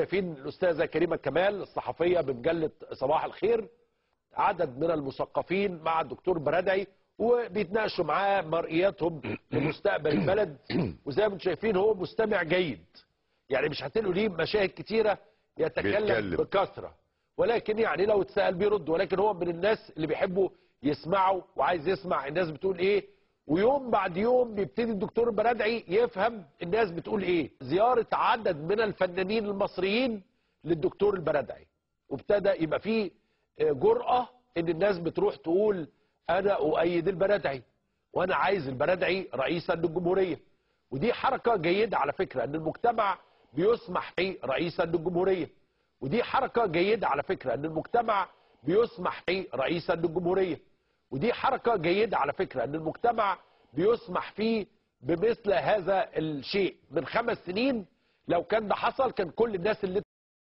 شايفين الأستاذة كريمة كمال الصحفية بمجلة صباح الخير، عدد من المثقفين مع الدكتور برادعي وبيتناقشوا معاه مرئياتهم لمستقبل البلد. وزي ما انتم شايفين هو مستمع جيد، يعني مش هتلاقوا ليه مشاهد كتيرة يتكلم بكثرة، ولكن يعني لو اتسأل بيرد. ولكن هو من الناس اللي بيحبوا يسمعوا وعايز يسمع الناس بتقول ايه، ويوم بعد يوم بيبتدي الدكتور برادعي يفهم الناس بتقول ايه. زيارة عدد من الفنانين المصريين للدكتور البرادعي، وابتدى يبقى فيه جرأة ان الناس بتروح تقول انا اؤيد البرادعي وانا عايز البرادعي رئيسا للجمهورية. ودي حركة جيدة على فكرة، ان المجتمع بيسمح فيه رئيسا للجمهورية. ودي حركة جيدة على فكرة، ان المجتمع بيسمح فيه رئيسا للجمهورية. ودي حركة جيدة على فكرة، ان المجتمع بيسمح فيه بمثل هذا الشيء. من 5 سنين لو كان ده حصل كان كل الناس اللي